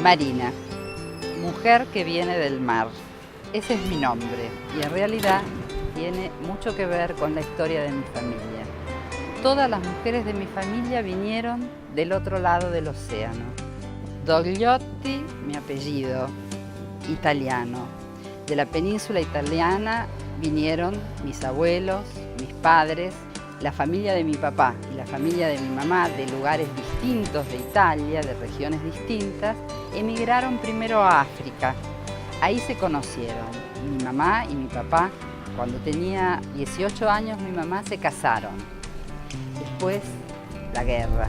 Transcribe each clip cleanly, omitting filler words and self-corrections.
Marina, mujer que viene del mar. Ese es mi nombre y en realidad tiene mucho que ver con la historia de mi familia. Todas las mujeres de mi familia vinieron del otro lado del océano. Dogliotti, mi apellido, italiano. De la península italiana vinieron mis abuelos, mis padres, la familia de mi papá y la familia de mi mamá, de lugares distintos de Italia, de regiones distintas, emigraron primero a África. Ahí se conocieron. Mi mamá y mi papá, cuando tenía 18 años, mi mamá se casaron. Después, la guerra,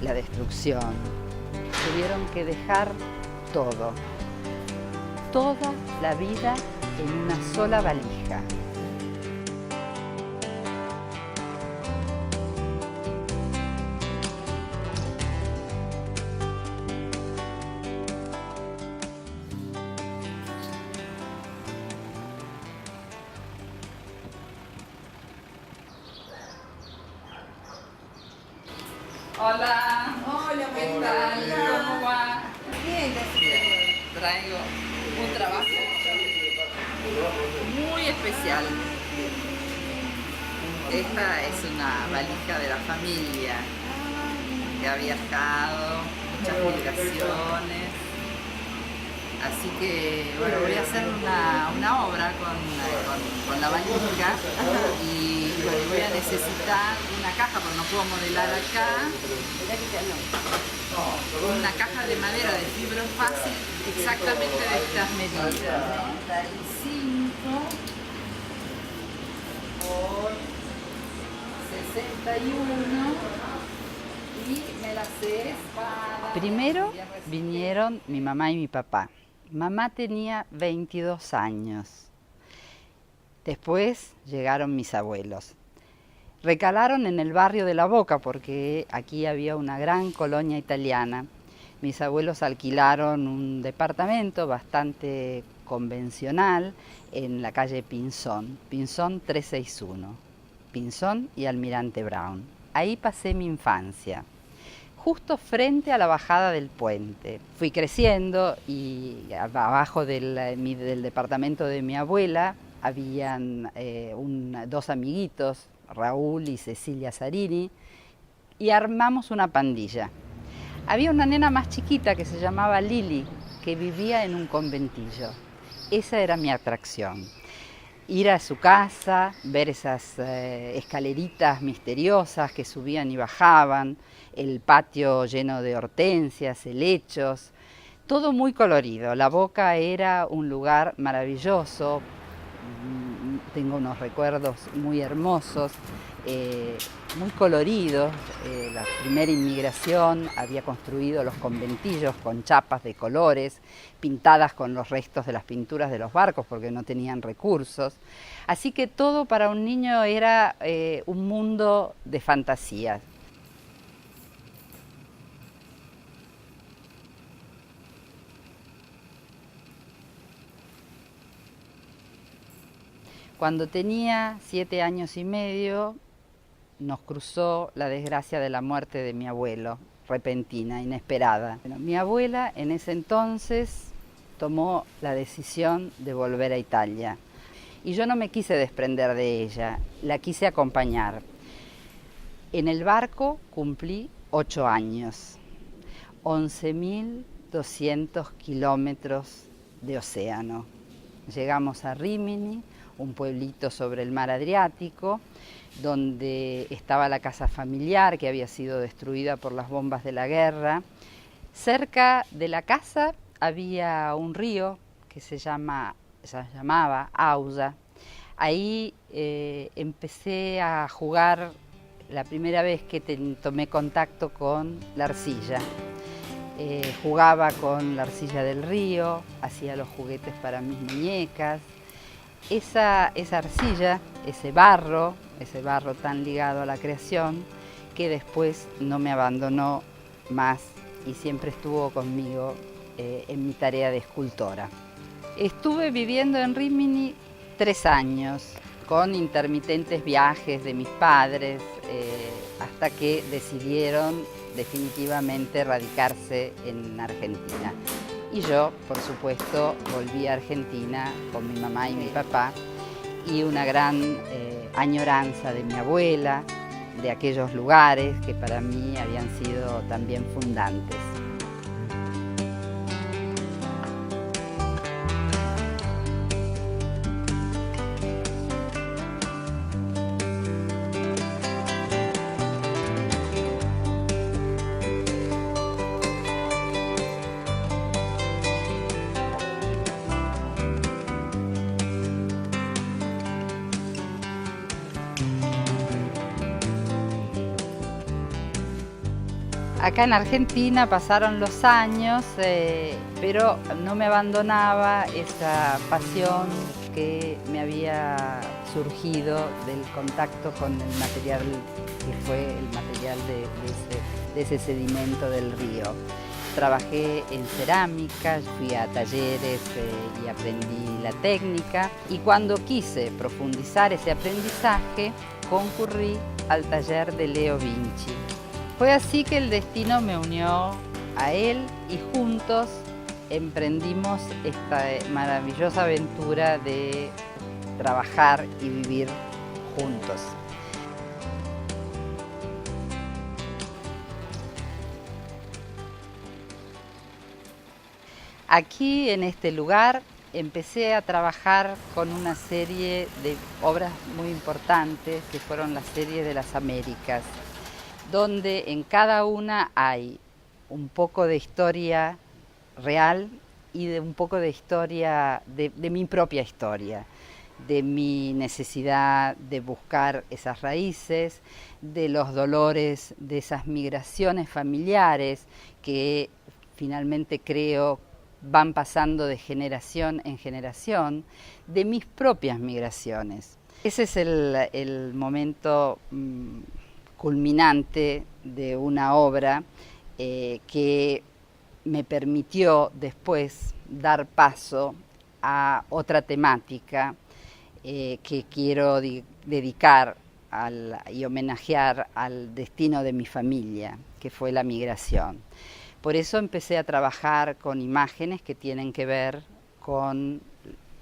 la destrucción. Tuvieron que dejar todo, toda la vida en una sola valija. Hola. Hola, ¿Qué hola. tal? ¿Cómo va? Bien, gracias. Traigo un trabajo muy especial. Esta es una valija de la familia que ha viajado, muchas migraciones. Así que bueno, voy a hacer una obra con la valija y bueno, voy a necesitar una caja, porque no puedo modelar acá. Una caja de madera de fibra fácil exactamente de estas medidas. 35 por 61 y me las sé espada. Primero vinieron mi mamá y mi papá. Mamá tenía 22 años. Después llegaron mis abuelos. Recalaron en el barrio de La Boca porque aquí había una gran colonia italiana. Mis abuelos alquilaron un departamento bastante convencional en la calle Pinzón, Pinzón 361, Pinzón y Almirante Brown. Ahí pasé mi infancia, justo frente a la bajada del puente. Fui creciendo y abajo del departamento de mi abuela habían dos amiguitos, Raúl y Cecilia Zarini, y armamos una pandilla. Había una nena más chiquita que se llamaba Lili, que vivía en un conventillo. Esa era mi atracción. Ir a su casa, ver esas escaleritas misteriosas que subían y bajaban, el patio lleno de hortensias, helechos, todo muy colorido. La Boca era un lugar maravilloso. Tengo unos recuerdos muy hermosos, muy coloridos. La primera inmigración había construido los conventillos con chapas de colores, pintadas con los restos de las pinturas de los barcos porque no tenían recursos. Así que todo para un niño era un mundo de fantasías. Cuando tenía 7 años y medio, nos cruzó la desgracia de la muerte de mi abuelo, repentina, inesperada. Bueno, mi abuela en ese entonces tomó la decisión de volver a Italia y yo no me quise desprender de ella, la quise acompañar. En el barco cumplí 8 años, 11.200 kilómetros de océano. Llegamos a Rímini, un pueblito sobre el mar Adriático, donde estaba la casa familiar que había sido destruida por las bombas de la guerra. Cerca de la casa había un río que se llamaba Ausa. Ahí empecé a jugar la primera vez que tomé contacto con la arcilla. Jugaba con la arcilla del río, hacía los juguetes para mis muñecas. Esa arcilla, ese barro tan ligado a la creación, que después no me abandonó más y siempre estuvo conmigo en mi tarea de escultora. Estuve viviendo en Rímini 3 años, con intermitentes viajes de mis padres, hasta que decidieron definitivamente radicarse en Argentina. Y yo, por supuesto, volví a Argentina con mi mamá y mi papá, y una gran añoranza de mi abuela, de aquellos lugares que para mí habían sido también fundantes. Acá en Argentina pasaron los años, pero no me abandonaba esa pasión que me había surgido del contacto con el material que fue el material de ese sedimento del río. Trabajé en cerámica, fui a talleres y aprendí la técnica, y cuando quise profundizar ese aprendizaje concurrí al taller de Leo Vinci. Fue así que el destino me unió a él y juntos emprendimos esta maravillosa aventura de trabajar y vivir juntos. Aquí en este lugar empecé a trabajar con una serie de obras muy importantes que fueron la serie de las Américas, donde en cada una hay un poco de historia real y de un poco de historia, de mi propia historia, de mi necesidad de buscar esas raíces, de los dolores de esas migraciones familiares que finalmente creo van pasando de generación en generación, de mis propias migraciones. Ese es el momento culminante de una obra que me permitió después dar paso a otra temática que quiero dedicar y homenajear al destino de mi familia, que fue la migración. Por eso empecé a trabajar con imágenes que tienen que ver con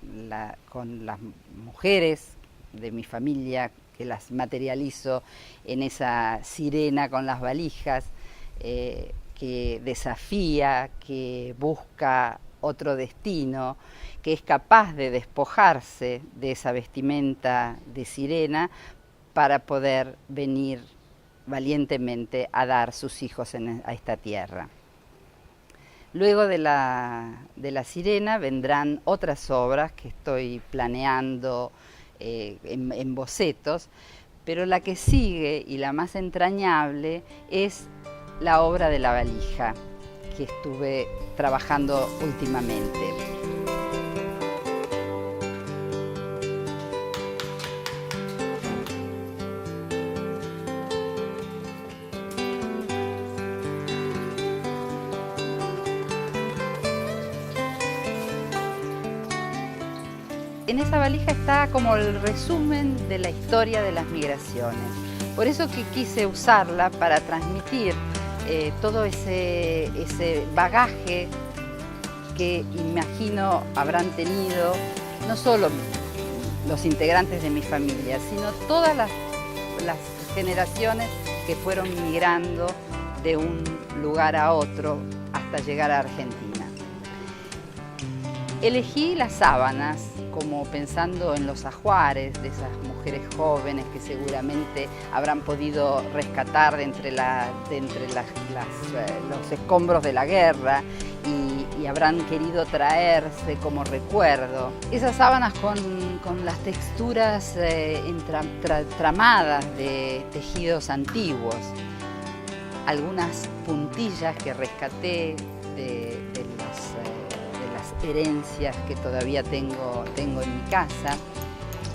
las mujeres de mi familia, que las materializo en esa sirena con las valijas, que desafía, que busca otro destino, que es capaz de despojarse de esa vestimenta de sirena para poder venir valientemente a dar sus hijos a esta tierra. Luego de la sirena vendrán otras obras que estoy planeando en bocetos, pero la que sigue y la más entrañable es la obra de la valija, que estuve trabajando últimamente. En esa valija está como el resumen de la historia de las migraciones. Por eso que quise usarla para transmitir todo ese bagaje que imagino habrán tenido no solo los integrantes de mi familia, sino todas las generaciones que fueron migrando de un lugar a otro hasta llegar a Argentina. Elegí las sábanas como pensando en los ajuares de esas mujeres jóvenes que seguramente habrán podido rescatar de entre los escombros de la guerra y habrán querido traerse como recuerdo. Esas sábanas con las texturas tramadas de tejidos antiguos, algunas puntillas que rescaté de las herencias que todavía tengo en mi casa,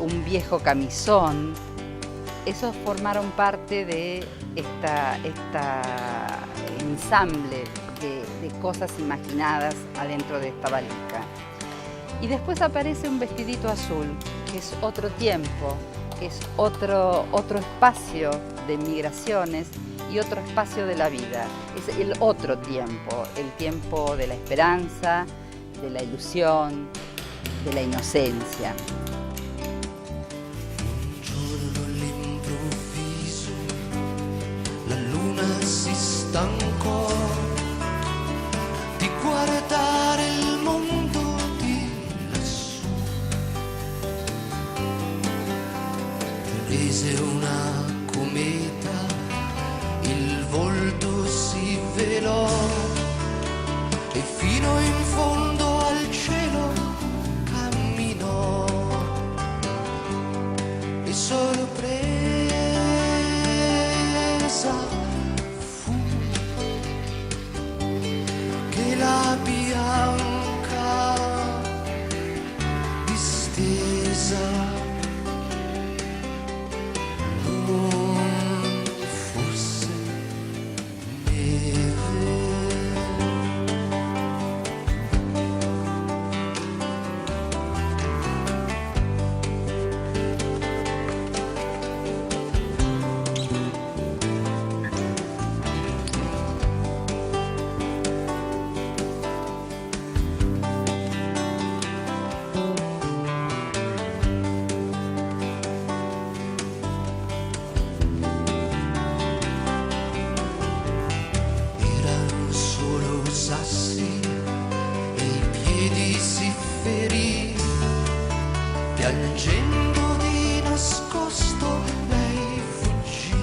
un viejo camisón. Esos formaron parte de esta ensamble de cosas imaginadas adentro de esta valija. Y después aparece un vestidito azul, que es otro tiempo, que es otro espacio de migraciones y otro espacio de la vida. Es el otro tiempo, el tiempo de la esperanza, de la ilusión, de la inocencia. Un giorno all'improvviso la luna si stancò di guardare il mondo di lassù. Prese una cometa, il volto si velò e fino in fondo al cielo camminò e sorpresa fu che la bianca distesa non fosse neve. Erano solo sassi e i piedi si ferì, piangendo di nascosto lei fuggì.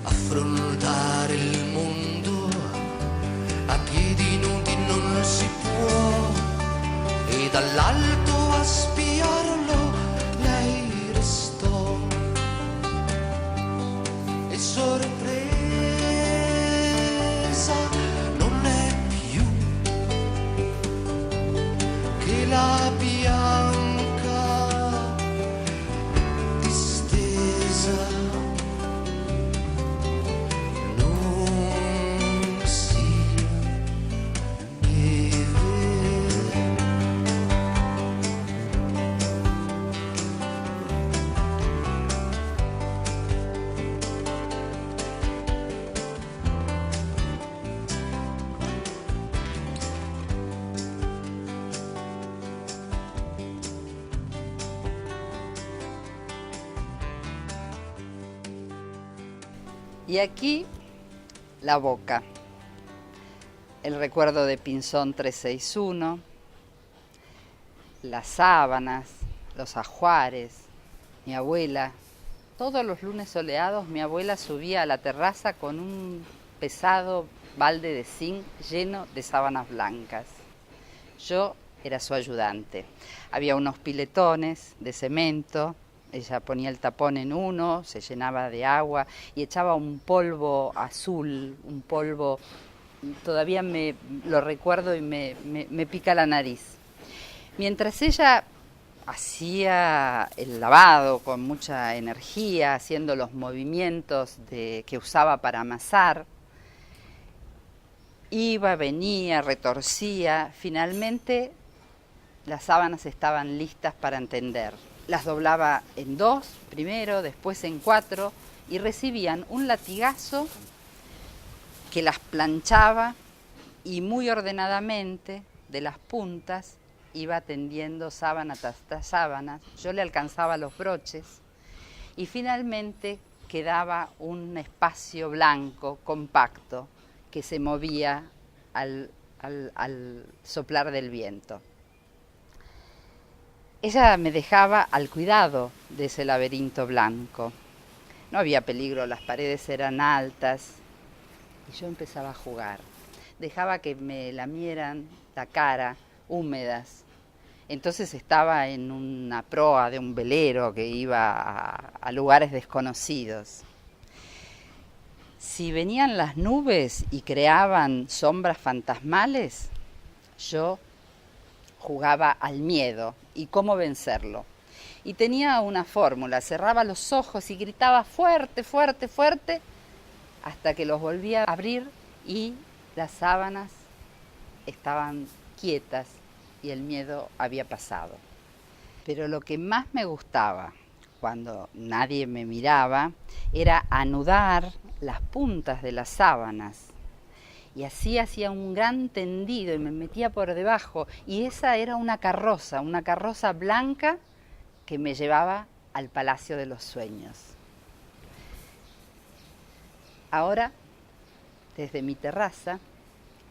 Affrontare il mondo a piedi nudi non si può e dall'alto a spiarlo lei restò e sorpresa non è più che la bianca distesa non sia neve. Y aquí la boca, el recuerdo de Pinzón 361, las sábanas, los ajuares, mi abuela. Todos los lunes soleados mi abuela subía a la terraza con un pesado balde de zinc lleno de sábanas blancas. Yo era su ayudante. Había unos piletones de cemento. Ella ponía el tapón en uno, se llenaba de agua y echaba un polvo azul, un polvo, todavía lo recuerdo y me pica la nariz. Mientras ella hacía el lavado con mucha energía, haciendo los movimientos que usaba para amasar, iba, venía, retorcía, finalmente las sábanas estaban listas para tender. Las doblaba en 2 primero, después en 4 y recibían un latigazo que las planchaba y muy ordenadamente de las puntas iba tendiendo sábana tras sábana. Yo le alcanzaba los broches y finalmente quedaba un espacio blanco, compacto, que se movía al soplar del viento. Ella me dejaba al cuidado de ese laberinto blanco. No había peligro, las paredes eran altas y yo empezaba a jugar. Dejaba que me lamieran la cara, húmedas. Entonces estaba en una proa de un velero que iba a lugares desconocidos. Si venían las nubes y creaban sombras fantasmales, yo jugaba al miedo y cómo vencerlo. Y tenía una fórmula, cerraba los ojos y gritaba fuerte, fuerte, fuerte, hasta que los volvía a abrir y las sábanas estaban quietas y el miedo había pasado. Pero lo que más me gustaba cuando nadie me miraba, era anudar las puntas de las sábanas. Y así hacía un gran tendido y me metía por debajo. Y esa era una carroza blanca que me llevaba al Palacio de los Sueños. Ahora, desde mi terraza,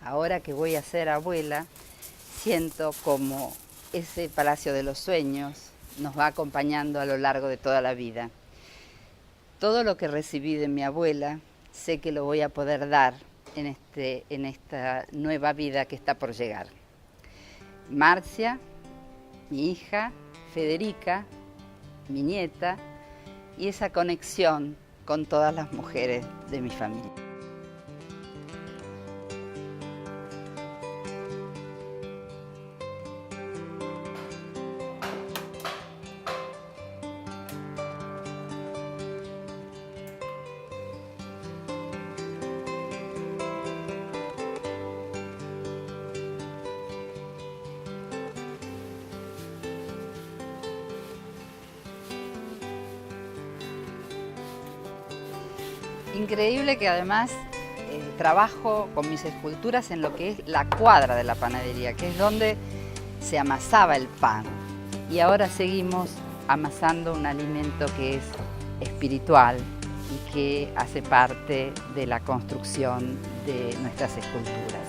ahora que voy a ser abuela, siento como ese Palacio de los Sueños nos va acompañando a lo largo de toda la vida. Todo lo que recibí de mi abuela, sé que lo voy a poder dar en esta nueva vida que está por llegar. Marcia, mi hija, Federica, mi nieta, y esa conexión con todas las mujeres de mi familia. Increíble que además trabajo con mis esculturas en lo que es la cuadra de la panadería, que es donde se amasaba el pan. Y ahora seguimos amasando un alimento que es espiritual y que hace parte de la construcción de nuestras esculturas.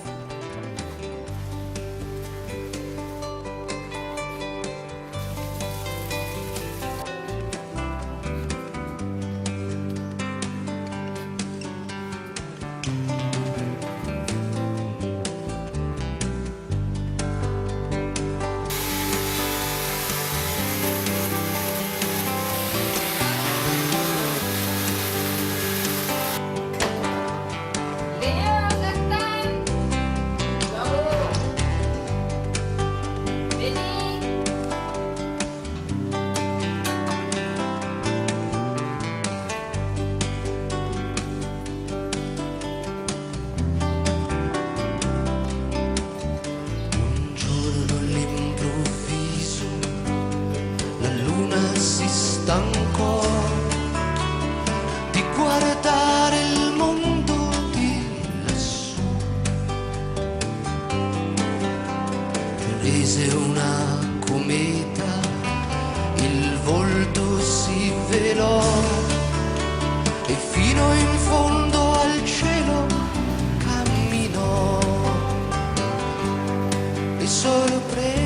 Stancò di guardare il mondo di lassù. Prese una cometa, il volto si velò e fino in fondo al cielo camminò e solo prese